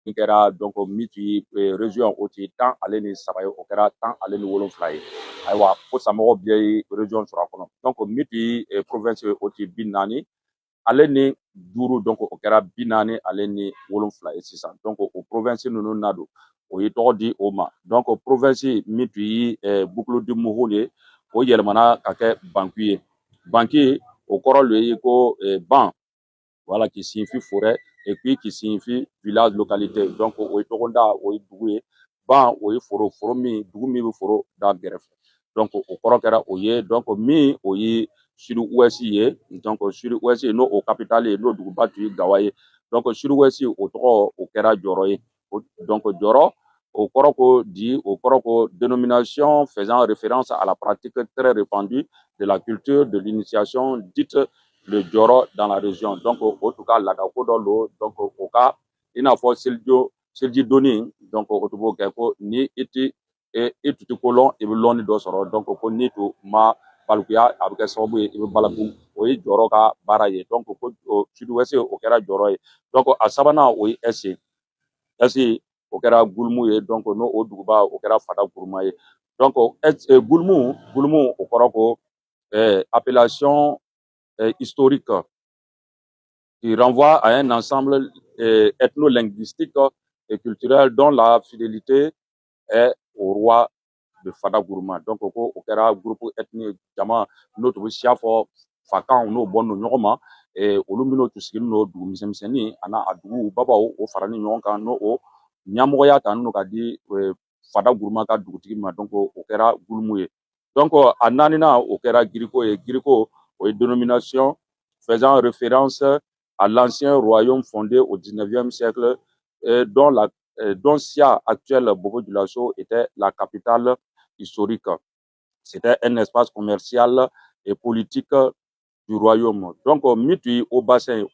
kɛra donc miti région o ti 10 ale ni 3 ye o kɛra 10 ale ni 7 ye ayiwa ko samɔgɔ bɛɛ ye région sɔrɔ a kɔnɔ donc miti province o ti 40 ale ni 5 donc o kɛra 40 ale ni 7 ye sisan donc o province ninnu na don o ye tɔgɔ di o ma donc province min tun ye boucle du Mouhoun ye o yɛlɛmana ka kɛ Banku ye Banki o kɔrɔ le ye ko ban voilà qui signifie forêt et puis qui signifie village localité donc o ye tɔgɔda o ye dugu ye ban o ye foro min dugu min bɛ foro da gɛrɛfɛ donc o kɔrɔ kɛra o ye donc min o ye sud-ouest ye donc sud-ouest n'o o capitale ye n'o duguba tun ye Gawa ye donc sud-ouest o tɔgɔ o kɛra Jɔrɔ ye donc Jɔrɔ o kɔrɔ ko di o kɔrɔ ko dénomination faisant référence à la pratique très répandue de la culture de l'initiation dite le Jɔrɔ dans la région donc o tun ka laada ko dɔ don donc o ka i n'a fɔ seliji donni donc o tun b'o kɛ ko ni i tun tɛ ko lɔn i bɛ lɔnni dɔ sɔrɔ donc ko n'i tun ma balikuya a bɛ kɛ sababu ye i bɛ balabu o ye Jɔrɔ ka baara ye donc ko sud-ouest o kɛra Jɔrɔ ye donc a sabanan o ye est ye est o kɛra Gulmu ye donc n'o o duguba o kɛra Fada Guruma ye donc Gulmu o kɔrɔ ko appellation historique qui renvoie à un ensemble ethno-linguistique et culturel dont la fidélité est au roi de Fada Guruma donc ko o kɛra groupe ethnique jama n'o tun bɛ siya fɔ fakanw n'o bɔnnen don ɲɔgɔn ma olu minnu tun sigilen don dugu misɛnmisɛnnin a n'a dugu babaw o farani ɲɔgɔn kan n'o o ɲɛmɔgɔya ta n'o ka di Fada Guruma ka dugutigi ma donc o kɛra Gulmu ye donc a naaninan o kɛra Giriko ye Giriko o ye dénomination faisant référence à l'ancien royaume fondé au 19e siècle dont Sia actuelle Bobo-Dioulasso était la capitale historique. C'était un espace commercial et politique du royaume. Donc, mitu au bassin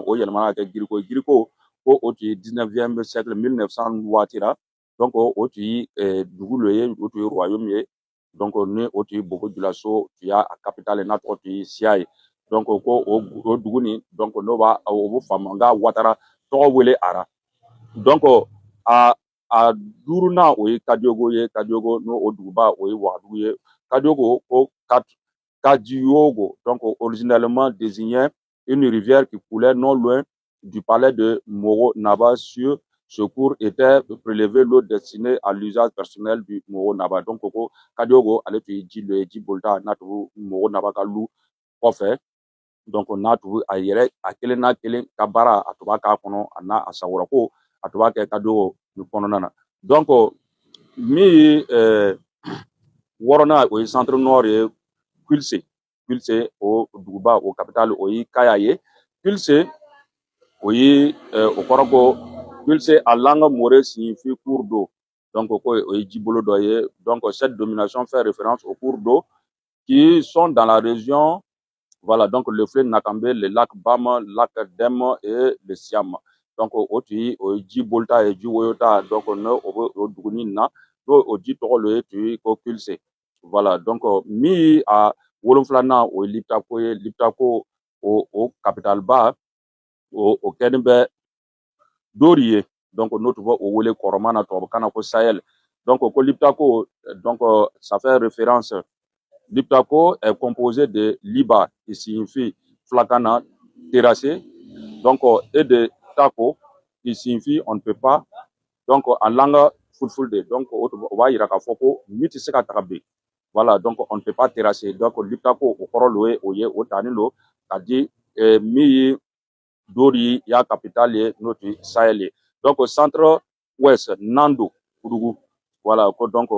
au yelmana ke Giriko Giriko au 19e siècle 1900 watira. Donc, au dugu le au royaume ye. Donc, ne au Bobo-Dioulasso tu as capitale na au Sia. Donc, au dugu ni donc no ba au famanga watara to wele ara. Donc a duruna o ye Kadiogo ye Kadiogo no o duguba o ye Wagadugu ye Kadiogo o Kadiogo donc originellement désignait une rivière qui coulait non loin du palais de Moro Naba. Sur ce cours était prélevé l'eau destinée à l'usage personnel du Moro Naba donc Kadiogo allait dire le Bolta natu Moro Naba ka lu kɔfɛ donc n'a tun a yɛrɛ a kelen n'a kelen ka baara a tun b'a k'a kɔnɔ a n'a a sagorako a tun b'a kɛ Kadiogo ni kɔnɔna na donc min ye wɔɔrɔnan o ye centre nord ye Kulse o duguba o capitale o ye Kaya ye Kulse o ye o kɔrɔ ko Kulse a langue morée signifie cours d'eau donc ko o ye jibolo dɔ ye donc cette domination fait référence aux cours d'eau qui sont dans la région. Voilà, donc le fleuve Nakambe, le lac Bama, le lac Dem et le Siam. Donc, au Djibolta et Djiwoyota, donc on a au Dugunina, au Djitoro le Kulse. Voilà, donc mi à Woloflana, au Liptako, au capital bas, au Kenbe Dorie. Donc, notre voix au Wole Koromana, Kanako Sahel. Donc, au Liptako, donc ça fait référence. Liptako est composé de liba qui signifie flakana, terrassé, donc et de tako qui signifie on ne peut pas, donc en langue fulfulde, donc on va y rakafoko mitiseka takabe. Voilà, donc on ne peut pas terrasser. Donc Liptako au koroloe oye au tanilo a dit mi dori ya capitale notre Sahel. Donc au centre ouest Nando Kudugu. Voilà, donc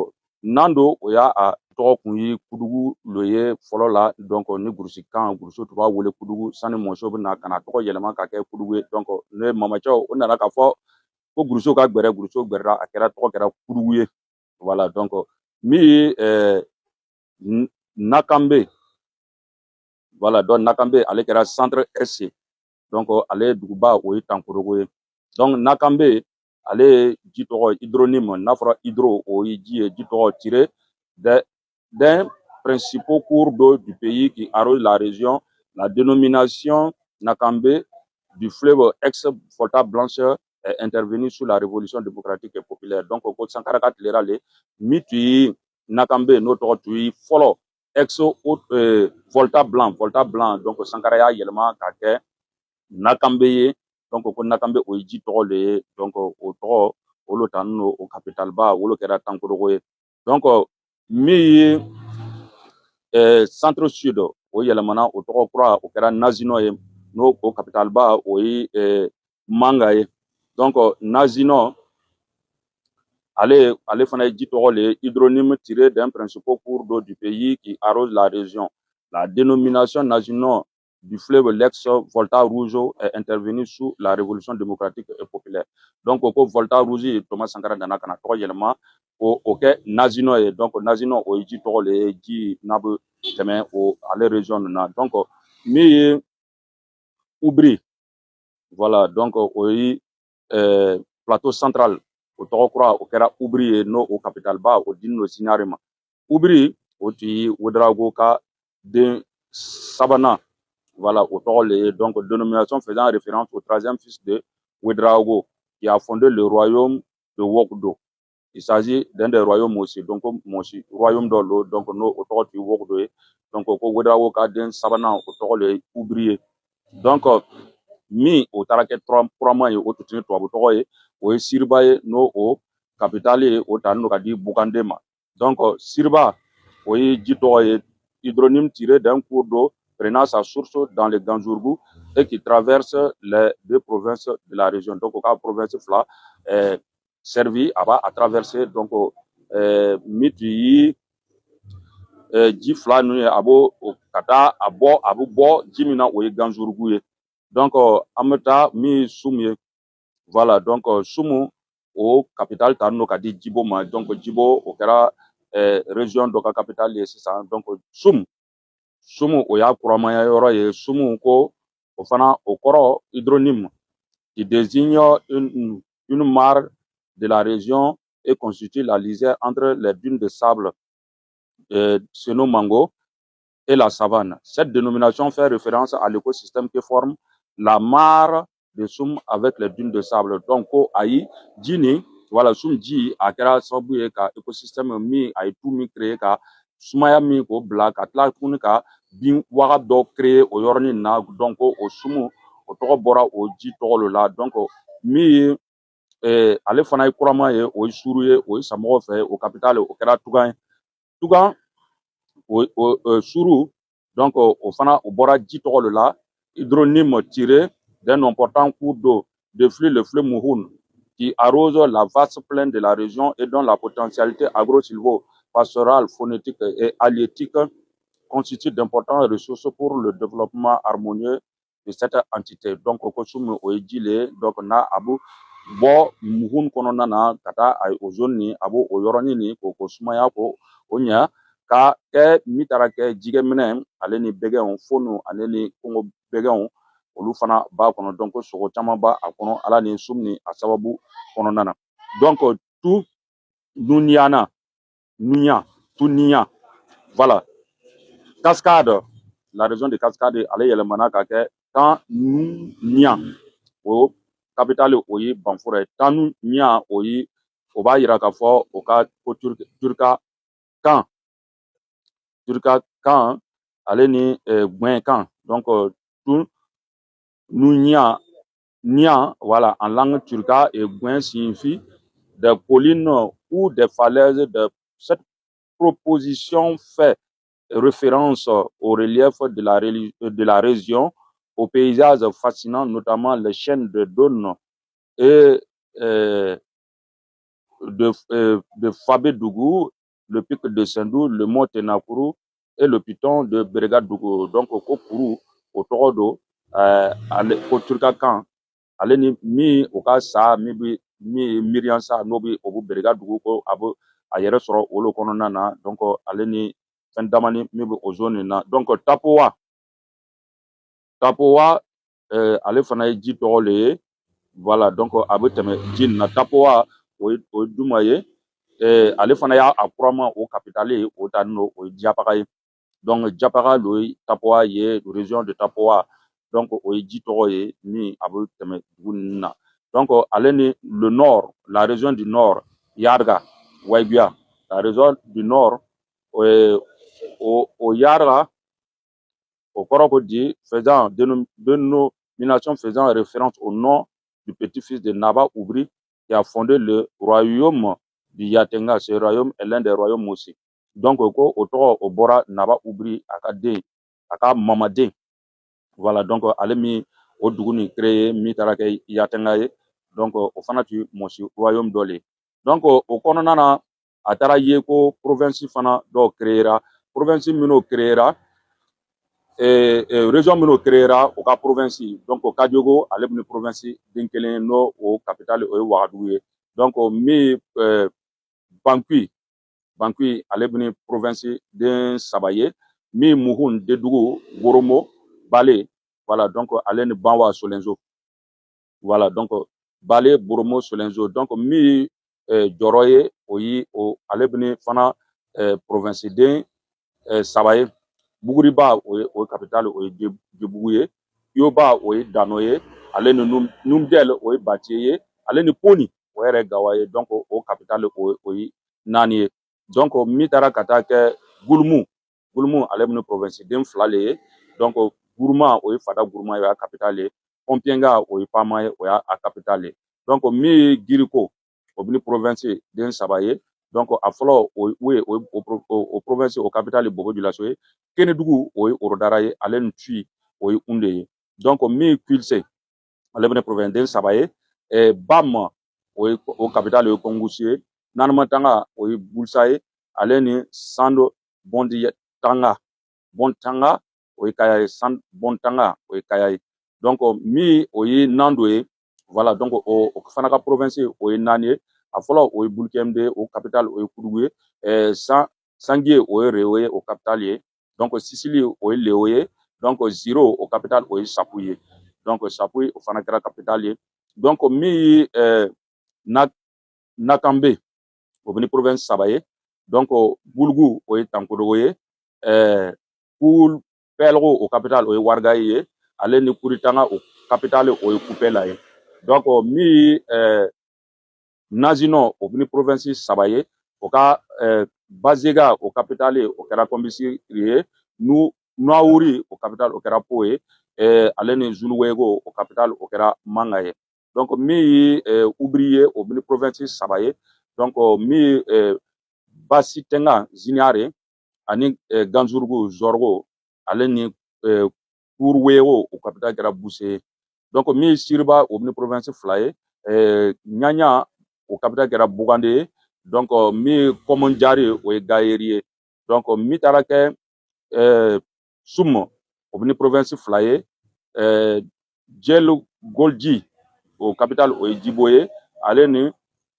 Nando oya a tɔgɔ kun ye Kudugu le ye fɔlɔ la donc ni gurusi kan guruso tun b'a wele Kudugu sani mɔso bɛ na ka na tɔgɔ yɛlɛma ka kɛ Kudugu ye donc ne mamacɛw o nana ka fɔ ko guruso ka gbɛrɛ guruso gbɛrɛra a kɛra tɔgɔ kɛra Kudugu ye voilà donc min ye Nakambe voilà donc Nakambe ale kɛra centre est donc ale duguba o ye Tankorogo ye donc Nakambe ale ji tɔgɔ hydronyme n'a fɔra hydro o ye ji ye ji tɔgɔ tiré d'un principaux cours d'eau du pays qui arrose la région. La dénomination Nakambe du fleuve ex-Volta Blanche est intervenu sous la révolution démocratique et populaire. Donc, ko Sankara ka tilera le mi tui nakambe no tɔgɔ tui fɔlɔ exo volta blanc donc Sankara y'a yɛlɛma ka kɛ nakambe ye donc ko nakambe o ye ji tɔgɔ le ye donc o tɔgɔ olu tanu no o capital ba olu kɛra tankorogo ye donc min ye centre sud o yɛlɛmana o tɔgɔ kura o kɛra nazino ye n'o o capital ba o ye manga ye donc nazino ale fana ye ji tɔgɔ le hydronyme tiré d'un principal cours d'eau du pays qui arrose la région. La dénomination nazino du fleuve l'ex-Volta Rouge est intervenue sous la révolution démocratique et populaire. Donc, au Volta Rouge, Thomas Sankara nana kana tɔgɔ yɛlɛma o kɛ nazino ye. Donc, nazino o ye ji tɔgɔ le ye ji n'a bɛ tɛmɛ o ale région na. Donc, min ye Oubri, voilà, donc o ye plateau central. O tɔgɔ kura o kɛra Oubri ye n'o o capital ba o dini no Signare ma. Oubri o tun ye Ouedraogo ka den sabanan, voilà, au tɔgɔ le ye donc dénomination faisant référence au troisième fils de Ouedraogo qui a fondé le royaume de Wokdo. Il s'agit d'un des royaumes aussi, donc mosi royaume dɔ lo donc n'o o tɔgɔ tun ye Wokdo ye donc ko Ouedraogo ka den sabanan o tɔgɔ le ye Oubri ye donc min o taara kɛ turama ye o tun tɛ tubabu tɔgɔ ye o ye Siriba ye n'o o capitale ye o ta n'o ka di Bugande ma donc Siriba o ye ji tɔgɔ ye hydronyme tiré d'un cours d'eau prenant sa source dans le Ganzourgou et qui traverse les deux provinces de la région. Donc, au cas province fila servi à traverser donc miti ji fila nu ye abo kata abo bo ji mina o ye Ganzourgou ye. Donc, an bɛ taa min ye Sumu ye voilà donc Sumu o capital ta n'o ka di Djibo ma donc Djibo o kɛra région dɔ ka capitale ye sisan donc Sumu o y'a kuramaya yɔrɔ ye Sumu ko o fana o kɔrɔ hydronyme qui désigne une mare de la région et constitue la lisière entre les dunes de sable Seno Mango et la savane. Cette dénomination fait référence à l'écosystème qui forme la mare de Soum avec les dunes de sable. Donc, aïe, Djini, voilà, Soum Dji, a créé un écosystème mi, a tout mi créé, ka Soumaya mi, ko black, a tla kuni ka bin waga do créé au yorni na, donc, au Soumu, au toro bora, au Dji toro la, donc, mi, ale fana ye kurama ye, o suru ye, o samɔgɔ fɛ, o capitale, o kɛra Tugan. Tugan, suru, donc, au fana, au bora Dji toro la, hydronyme tiré d'un important cours d'eau de flux, le fleuve Mouhoun, qui arrose la vaste plaine de la région et dont la potentialité agro-silvo-pastorale, phonétique et halieutique constitue d'importantes ressources pour le développement harmonieux de cette entité. Donc, Kokosumu Oejile, donc, na abu bo Mouhoun kononana, kata ay ozoni, abu oyoroni ni, Kokosumaya ko onya, ka ke mitara ke jigemene, ale ni begɛnw fonu ale ni kongo begɛnw olu fana b'a kɔnɔ donc sogo caman b'a kɔnɔ ala ni sum ni a sababu kɔnɔna na donc tout nunya voilà Cascade, la région de Cascade ale yɛlɛmana ka kɛ tan nunya o capitale o ye Banfura ye tan nunya o ye o b'a yira k'a fɔ o ka ko turka kan ale ni Gwen kan donc tout nunya voilà, en langue turca, et Gwen signifie des collines ou des falaises. Cette proposition fait référence au relief de la région, aux paysages fascinants, notamment les chaînes de Dône et de Fabé-Dougou, le pic de Sendou, le mont Tenakuru et le piton de Berga-Dougou. Donc, au Kourou, au Torodo, au Turcacan, ale ni mi o ka sa mi bi mi mirian sa no bi o bu berega dugu ko abo a yɛrɛ sɔrɔ olu kɔnɔna na donc ale ni fɛn damani mi bi o zone na donc tapowa ale fana ye ji tɔgɔ le ye voilà donc a bɛ tɛmɛ ji na tapowa o ye duma ye ale fana y'a kurama o capitale ye o ta n'o o ye Diapaga ye donc Diapaga lo ye tapowa ye région de Tapowa donc o ye ji tɔgɔ ye min a bɛ tɛmɛ dugu ninnu na Donc le nord, la région du nord, Yarga, Waiguia, la région du nord, au Yarga, au Korokodi, faisant dénomination faisant référence au nom du petit-fils de Naba Oubri, qui a fondé le royaume du Yatenga. Ce royaume est l'un des royaumes aussi. Donc, au Bora Naba Oubri, Aka Mamade. Voilà, donc, Alemi, au Duguni créé, Mitarake Yatenga, donc, au Fanatu, Moshi, royaume d'Olé. Donc, au Kononana, Atara Yeko, province Fana, do créera, province Mino créera, région minnu créera au ka province donc au Kadiogo ale bɛ province den kelen n'o o capitale o ye Wagadugu ye donc min Bankui ale bɛ province den saba ye min Muhun Dedugu Woromo Bale voilà donc ale ni Banwa Solenzo voilà donc Bale Boromo Solenzo donc min jɔrɔ ye o ye ale bɛ fana province den saba ye Buguriba o capital o ye Jebugu ye Yoba o ye Dano ye ale ni Numdel o ye Batie ye ale ni Poni o yɛrɛ Gawa ye donc o capital o ye naani ye donc min taara ka taa kɛ Gulumu ale bɛ province den fila le ye donc Guruma o ye Fada Guruma ye o y'a capital ye Kompienga o ye Pama ye o y'a capital ye donc min ye Giriko o bɛ province den saba ye donc a fɔlɔ o province o capital Bobo Dioulasso ye Kenedugu o ye Orodara ye ale ni Tui o ye Unde ye donc min Kulse ale bɛ province den saba ye Bam o capital ye Kongusi ye Nanamatanga o ye Bulsa ye ale ni Sando Bontanga o ye Kaya ye Bontanga o ye Kaya ye donc min o ye Nando ye voilà donc o fana ka province o ye naani ye a fɔlɔ o ye Bulkemde o capital o ye Kudugu ye Sangie o ye Rewo ye o capital ye donc Sicile o ye Leo ye donc Ziro o capital o ye Sapu ye donc Sapu o fana kɛra capital ye donc min ye Nakambe o bɛ province saba ye donc Bulugu o ye Tankodogo ye Pelgo o capital o ye Wargaye ye ale ni Kuritanga o capital o ye Kupela ye donc min ye Nazino o bɛ province saba ye o ka Bazega o capital o kɛra Kombisiri ye Nuawuri o capital o kɛra Po ye ale ni Zuluwego o capital o kɛra Manga ye donc min ye Ubri ye o bɛ province saba ye donc min ye Basitenga Ziniare ani Ganzurugu Zorgo ale ni Kurwego o capital kɛra Buse ye donc min ye Siriba o bɛ province fila ye Ɲaɲa o capital kɛra Bugande ye donc min ye Kɔmɔnjari o ye Gayeri ye donc min taara kɛ Sumo o bɛ province fila ye Jelu Golji o capital o ye Jibo ye ale ni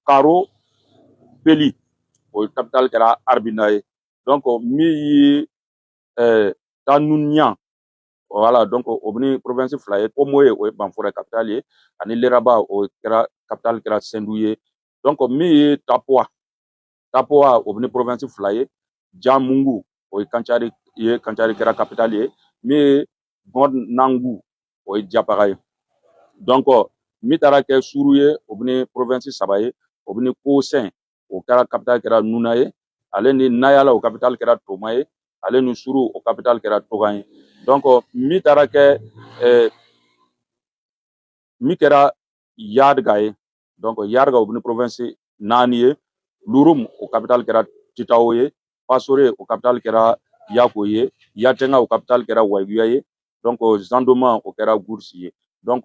Karo Peli o capital kɛra Arbina ye donc min ye Tanunya voilà donc o bɛ province fila ye Komo ye o ye Banfora capital ye ani Leraba o kɛra capital kɛra Sendou ye donc min ye Tapua o bɛ province fila ye Jamungu o ye Kancari kɛra capital ye min ye Gonangu o ye Diapaga ye donc min taara kɛ Suru ye o bɛ province saba ye o bɛ Kosen o kɛra capital kɛra Nuna ye ale ni Nayala o capital kɛra Toma ye ale ni Suru o capital kɛra Togan ye donc min taara kɛ min kɛra Yadga ye donc Yadga o bɛ province naani ye Lurum o capital kɛra Titao ye Pasore o capital kɛra Yako ye Yatenga o capital kɛra Waiguya ye donc Zandoma o kɛra Gursi ye donc